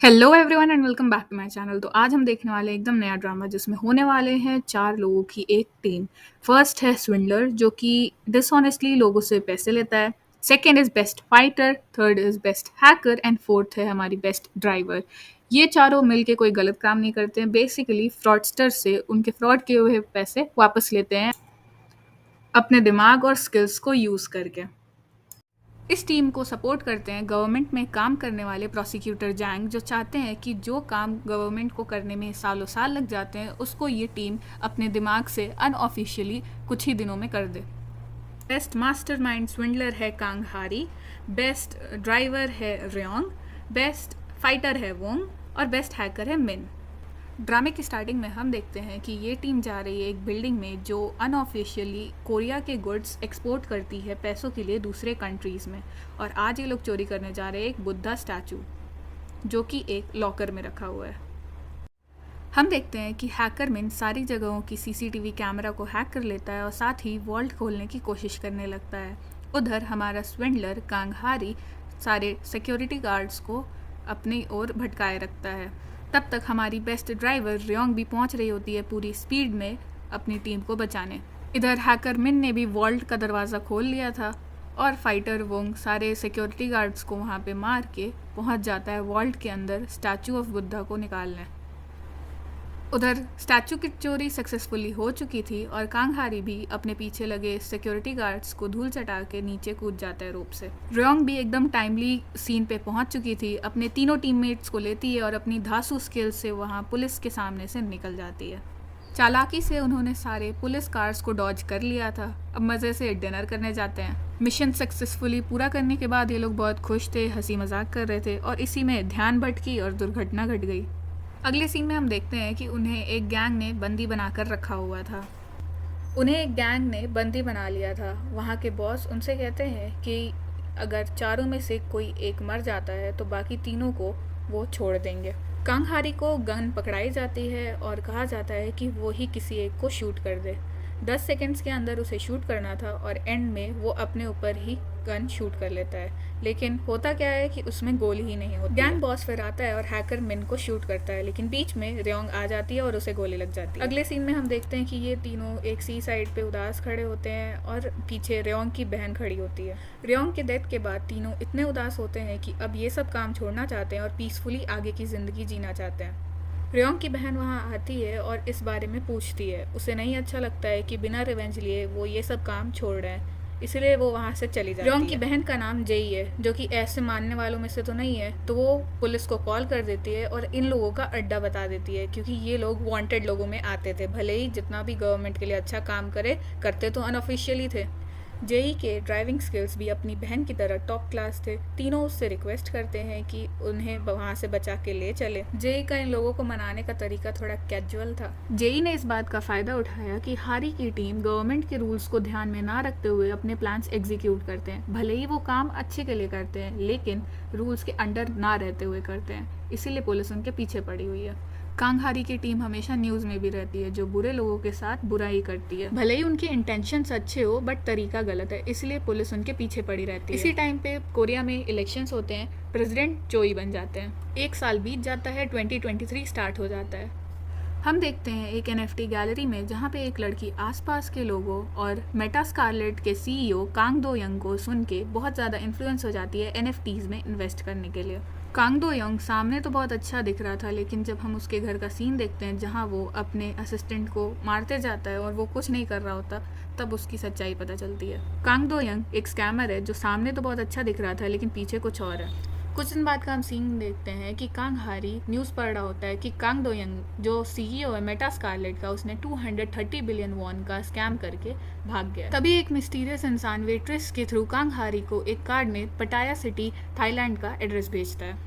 Hello everyone and welcome back to my channel. तो आज हम देखने वाले हैं एकदम नया ड्रामा जिसमें होने वाले हैं चार लोगों की एक टीम। फर्स्ट है स्विंडलर जो कि डिसऑनेस्टली लोगों से पैसे लेता है। Second is best fighter, third is best hacker and fourth है हमारी बेस्ट ड्राइवर। ये चारों मिलके कोई गलत काम नहीं करते हैं, बेसिकली फ्रॉडस्टर से उनके फ्रॉड किए हुए पैसे वापस लेते हैं अपने दिमाग और स्किल्स को यूज़ करके। इस टीम को सपोर्ट करते हैं गवर्नमेंट में काम करने वाले प्रोसिक्यूटर जैंग, जो चाहते हैं कि जो काम गवर्नमेंट को करने में सालों साल लग जाते हैं उसको ये टीम अपने दिमाग से अनऑफिशियली कुछ ही दिनों में कर दे। बेस्ट मास्टरमाइंड स्विंडलर है कांग हारी, बेस्ट ड्राइवर है रियोंग, बेस्ट फाइटर है वोंग और बेस्ट हैकर है मिन। ड्रामे की स्टार्टिंग में हम देखते हैं कि ये टीम जा रही है एक बिल्डिंग में जो अनऑफिशियली कोरिया के गुड्स एक्सपोर्ट करती है पैसों के लिए दूसरे कंट्रीज़ में। और आज ये लोग चोरी करने जा रहे हैं एक बुद्धा स्टैचू जो कि एक लॉकर में रखा हुआ है। हम देखते हैं कि हैकर मिन सारी जगहों की सीसीटीवी कैमरा को हैक कर लेता है और साथ ही वॉल्ट खोलने की कोशिश करने लगता है। उधर हमारा स्विंडलर कांगहारी सारे सिक्योरिटी गार्ड्स को अपनी ओर भटकाए रखता है। तब तक हमारी बेस्ट ड्राइवर रियोंग भी पहुंच रही होती है पूरी स्पीड में अपनी टीम को बचाने। इधर हैकर मिन ने भी वॉल्ट का दरवाज़ा खोल लिया था और फाइटर वोंग सारे सिक्योरिटी गार्ड्स को वहां पे मार के पहुंच जाता है वॉल्ट के अंदर स्टैचू ऑफ बुद्धा को निकालने। उधर स्टैचू की चोरी सक्सेसफुली हो चुकी थी और कांगहारी भी अपने पीछे लगे सिक्योरिटी गार्ड्स को धूल चटा के नीचे कूद जाता है रोप से। रियोंग भी एकदम टाइमली सीन पे पहुंच चुकी थी, अपने तीनों टीममेट्स को लेती है और अपनी धांसू स्किल्स से वहां पुलिस के सामने से निकल जाती है। चालाकी से उन्होंने सारे पुलिस कार्स को डॉज कर लिया था। अब मज़े से डिनर करने जाते हैं। मिशन सक्सेसफुली पूरा करने के बाद ये लोग बहुत खुश थे, हंसी मजाक कर रहे थे और इसी में ध्यान भटकी और दुर्घटना घट गई। अगले सीन में हम देखते हैं कि उन्हें एक गैंग ने बंदी बनाकर रखा हुआ था। उन्हें एक गैंग ने बंदी बना लिया था। वहाँ के बॉस उनसे कहते हैं कि अगर चारों में से कोई एक मर जाता है तो बाकी तीनों को वो छोड़ देंगे। कांगहारी को गन पकड़ाई जाती है और कहा जाता है कि वो ही किसी एक को शूट कर दे। 10 सेकंड्स के अंदर उसे शूट करना था और एंड में वो अपने ऊपर ही गन शूट कर लेता है, लेकिन होता क्या है कि उसमें गोली ही नहीं होती। गैंग बॉस फिर आता है और हैकर मिन को शूट करता है, लेकिन बीच में रियोंग आ जाती है और उसे गोली लग जाती है। अगले सीन में हम देखते हैं कि ये तीनों एक सी साइड पे उदास खड़े होते हैं और पीछे रियोंग की बहन खड़ी होती है। रियोंग के डेथ के बाद तीनों इतने उदास होते हैं कि अब ये सब काम छोड़ना चाहते हैं और पीसफुली आगे की जिंदगी जीना चाहते हैं। रियोंग की बहन वहाँ आती है और इस बारे में पूछती है। उसे नहीं अच्छा लगता है कि बिना रिवेंज लिए वो ये सब काम छोड़ रहे हैं, इसलिए वो वहाँ से चली जाती है। रियोंग की बहन का नाम जेई है, जो कि ऐसे मानने वालों में से तो नहीं है, तो वो पुलिस को कॉल कर देती है और इन लोगों का अड्डा बता देती है, क्योंकि ये लोग वांटेड लोगों में आते थे। भले ही जितना भी गवर्नमेंट के लिए अच्छा काम करते तो अनऑफिशियली थे। जेई के ड्राइविंग स्किल्स भी अपनी बहन की तरह टॉप क्लास थे। तीनों उससे रिक्वेस्ट करते हैं कि उन्हें वहाँ से बचा के ले चले। जेई का इन लोगों को मनाने का तरीका थोड़ा कैजुअल था। जेई ने इस बात का फ़ायदा उठाया कि हारी की टीम गवर्नमेंट के रूल्स को ध्यान में ना रखते हुए अपने प्लान्स एग्जीक्यूट करते हैं। भले ही वो काम अच्छे के लिए करते हैं, लेकिन रूल्स के अंडर ना रहते हुए करते हैं, इसीलिए पुलिस उनके पीछे पड़ी हुई है। कांगहारी की टीम हमेशा न्यूज़ में भी रहती है, जो बुरे लोगों के साथ बुराई करती है। भले ही उनके इंटेंशंस अच्छे हो बट तरीका गलत है, इसलिए पुलिस उनके पीछे पड़ी रहती है। इसी टाइम पे कोरिया में इलेक्शंस होते हैं, प्रेसिडेंट चोई बन जाते हैं। एक साल बीत जाता है, 2023 स्टार्ट हो जाता है। हम देखते हैं एक NFT गैलरी में जहाँ पे एक लड़की आसपास के लोगों और मेटा स्कारलेट के CEO कांग दो यंग को सुन के बहुत ज़्यादा इन्फ्लुएंस हो जाती है NFTs में इन्वेस्ट करने के लिए। कांग दो यंग सामने तो बहुत अच्छा दिख रहा था, लेकिन जब हम उसके घर का सीन देखते हैं जहाँ वो अपने असिस्टेंट को मारते जाता है और वो कुछ नहीं कर रहा होता, तब उसकी सच्चाई पता चलती है। कांग दो यंग एक स्कैमर है जो सामने तो बहुत अच्छा दिख रहा था, लेकिन पीछे कुछ और है। कुछ दिन बाद का हम सीन देखते हैं कि कांगहारी न्यूज़ पढ़ रहा होता है कि कांग दो यंग जो CEO है मेटा स्कारलेट का, उसने 230 बिलियन वॉन का स्कैम करके भाग गया। तभी एक मिस्टीरियस इंसान वेट्रेस के थ्रू कांगहारी को एक कार्ड में पटाया सिटी थाईलैंड का एड्रेस भेजता है।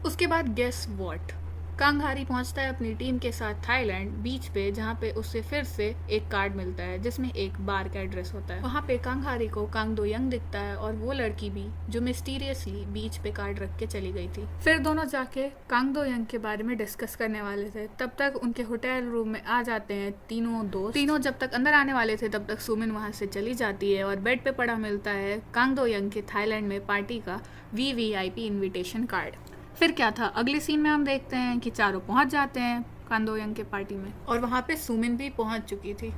उसके बाद गेस व्हाट, कांगहारी पहुंचता है अपनी टीम के साथ थाईलैंड बीच पे, जहाँ पे उसे फिर से एक कार्ड मिलता है जिसमें एक बार का एड्रेस होता है। वहाँ पे कांगहारी को कांग दो यंग दिखता है और वो लड़की भी जो मिस्टीरियसली बीच पे कार्ड रख के चली गई थी। फिर दोनों जाके कांग दो यंग के बारे में डिस्कस करने वाले थे। तब तक उनके होटल रूम में आ जाते हैं तीनों दोस्त। तीनों जब तक अंदर आने वाले थे तब तक सुमिन वहाँ से चली जाती है और बेड पे पड़ा मिलता है कांग दो यंग के थाईलैंड में पार्टी का VVIP इन्विटेशन कार्ड। फिर क्या था, अगले सीन में हम देखते हैं कि चारों पहुंच जाते हैं कांग दो यंग के पार्टी में और वहाँ पे सुमिन भी पहुंच चुकी थी।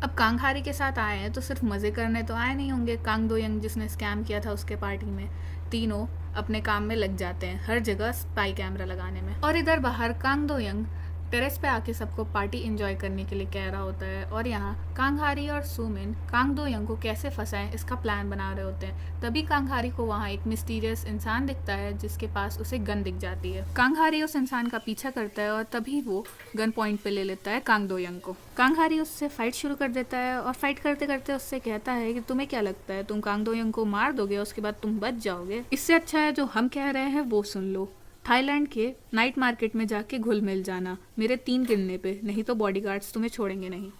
अब कांग हारी के साथ आए हैं तो सिर्फ मज़े करने तो आए नहीं होंगे। कांग दो यंग जिसने स्कैम किया था उसके पार्टी में तीनों अपने काम में लग जाते हैं, हर जगह स्पाई कैमरा लगाने में। और इधर बाहर कांग दो यंग टेरेस पे आके सबको पार्टी एंजॉय करने के लिए कह रहा होता है और यहाँ कांग हारी और सुमिन कांग दो यंग को कैसे फंसाएं इसका प्लान बना रहे होते हैं। तभी कांग हारी को वहाँ एक मिस्टीरियस इंसान दिखता है जिसके पास उसे गन दिख जाती है। कांग हारी उस इंसान का पीछा करता है और तभी वो गन पॉइंट पे ले लेता है कांग दो यंग को। कांग हारी उससे फाइट शुरू कर देता है और फाइट करते करते उससे कहता है कि तुम्हें क्या लगता है तुम कांग दो यंग को मार दोगे उसके बाद तुम बच जाओगे? इससे अच्छा है जो हम कह रहे हैं वो सुन लो। थाईलैंड के नाइट मार्केट में जाके घुल मिल जाना मेरे 3 गिनने पे, नहीं तो बॉडीगार्ड्स तुम्हें छोड़ेंगे नहीं।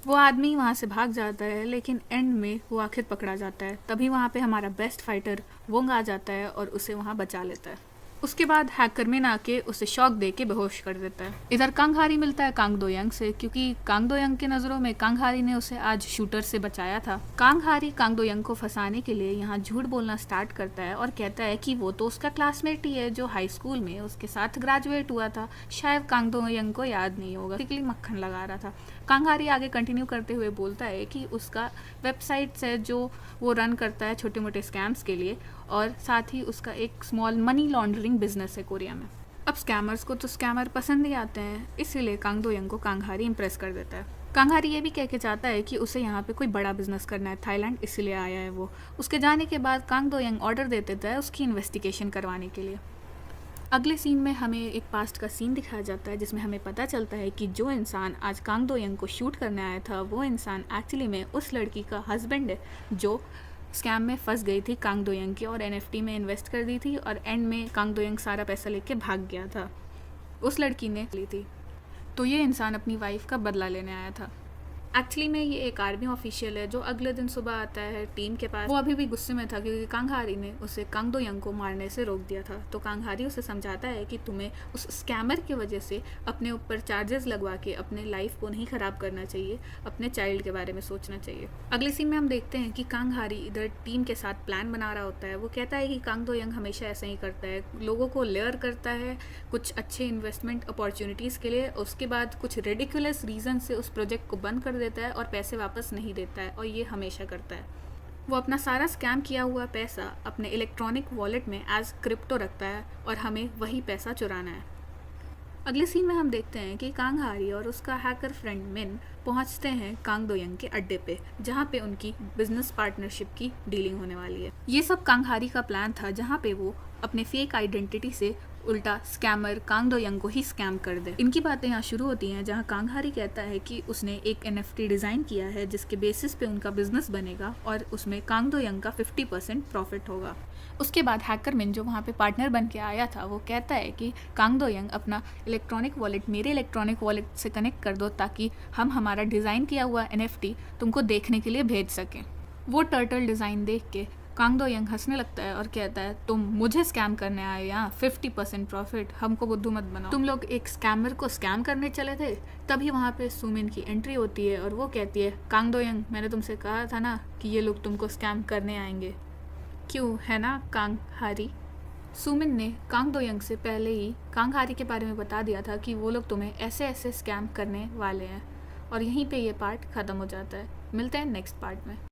वो आदमी वहाँ से भाग जाता है लेकिन एंड में वो आखिर पकड़ा जाता है। तभी वहाँ पे हमारा बेस्ट फाइटर वोंग आ जाता है और उसे वहाँ बचा लेता है। उसके बाद हैकर मैन आके उसे शॉक दे के बेहोश कर देता है। इधर कांग हारी मिलता है कांग दो यंग से क्योंकि कांग दो यंग के नज़रों में कांग हारी ने उसे आज शूटर से बचाया था। कांग हारी कांग दो यंग को फंसाने के लिए यहाँ झूठ बोलना स्टार्ट करता है और कहता है कि वो तो उसका क्लासमेट ही है जो हाई स्कूल में उसके साथ ग्रेजुएट हुआ था। शायद कांग दो यंग को याद नहीं होगा, बेसिकली मक्खन लगा रहा था। कांग हारी आगे कंटिन्यू करते हुए बोलता है कि उसका वेबसाइट्स है जो वो रन करता है छोटे मोटे स्कैम्स के लिए और साथ ही उसका एक स्मॉल मनी लॉन्ड्रिंग बिजनेस है कोरिया में। अब स्कैमर्स को तो स्कैमर पसंद ही आते हैं, इसीलिए कांग दो यंग को कांग हारी इम्प्रेस कर देता है। कांग हारी ये भी कह के चाहता है कि उसे यहाँ पे कोई बड़ा बिजनेस करना है थाईलैंड, इसीलिए आया है वो। उसके जाने के बाद कांग दो यंग ऑर्डर दे देता है उसकी इन्वेस्टिगेशन करवाने के लिए। अगले सीन में हमें एक पास्ट का सीन दिखाया जाता है जिसमें हमें पता चलता है कि जो इंसान आज कांग दो यंग को शूट करने आया था वो इंसान एक्चुअली में उस लड़की का हस्बैंड है जो स्कैम में फंस गई थी कांग दो यंग की और एनएफटी में इन्वेस्ट कर दी थी और एंड में कांग दो यंग सारा पैसा लेके भाग गया था, उस लड़की ने ली थी। तो ये इंसान अपनी वाइफ का बदला लेने आया था। एक्चुअली में ये एक आर्मी ऑफिशियल है जो अगले दिन सुबह आता है टीम के पास। वो अभी भी गुस्से में था क्योंकि कांग हारी ने उसे कांग दो यंग को मारने से रोक दिया था। तो कांग हारी उसे समझाता है कि तुम्हें उस स्कैमर की वजह से अपने ऊपर चार्जेस लगवा के अपने लाइफ को नहीं ख़राब करना चाहिए, अपने चाइल्ड के बारे में सोचना चाहिए। अगले सीन में हम देखते हैं कि कांग हारी इधर टीम के साथ प्लान बना रहा होता है। वो कहता है कि कांग दो यंग हमेशा ऐसा ही करता है, लोगों को लेयर करता है कुछ अच्छे इन्वेस्टमेंट अपॉर्चुनिटीज़ के लिए, उसके बाद कुछ रेडिकुलस रीज़न से उस प्रोजेक्ट को बंद कर देता है और पैसे वापस नहीं देता है और ये हमेशा करता है। वो अपना सारा स्कैम किया हुआ पैसा अपने इलेक्ट्रॉनिक वॉलेट में एज क्रिप्टो रखता है और हमें वही पैसा चुराना है। अगले सीन में हम देखते हैं कि कांग हारी और उसका हैकर फ्रेंड मिन पहुंचते हैं कांग दो यंग के अड्डे पे जहां पे उनकी बिजनेस पार्टनरशिप की डीलिंग होने वाली है। ये सब कांग हारी का प्लान था जहां पे वो अपने फेक आइडेंटिटी से उल्टा स्कैमर कांग दो यंग को ही स्कैम कर दे। इनकी बातें यहाँ शुरू होती हैं जहाँ कांग हारी कहता है कि उसने एक NFT डिज़ाइन किया है जिसके बेसिस पे उनका बिजनेस बनेगा और उसमें कांग दो यंग का 50% प्रॉफिट होगा। उसके बाद हैकर मिन जो वहाँ पे पार्टनर बन के आया था वो कहता है कि कांग दो यंग अपना इलेक्ट्रॉनिक वॉलेट मेरे इलेक्ट्रॉनिक वॉलेट से कनेक्ट कर दो ताकि हम हमारा डिज़ाइन किया हुआ NFT तुमको देखने के लिए भेज सकें। वो टर्टल डिज़ाइन देख के कांग दो यंग हंसने लगता है और कहता है तुम मुझे स्कैम करने आए यहाँ, 50% प्रॉफिट, हमको बुद्धू मत बनाओ। तुम लोग एक स्कैमर को स्कैम करने चले थे। तभी वहाँ पे सुमिन की एंट्री होती है और वो कहती है कांग दो यंग मैंने तुमसे कहा था ना कि ये लोग तुमको स्कैम करने आएंगे, क्यों है ना कांग हारी। सुमिन ने कांग दो यंग से पहले ही कांग हारी के बारे में बता दिया था कि वो लोग तुम्हें ऐसे ऐसे स्कैम करने वाले हैं और यहीं पे ये पार्ट ख़त्म हो जाता है। मिलते हैं नेक्स्ट पार्ट में।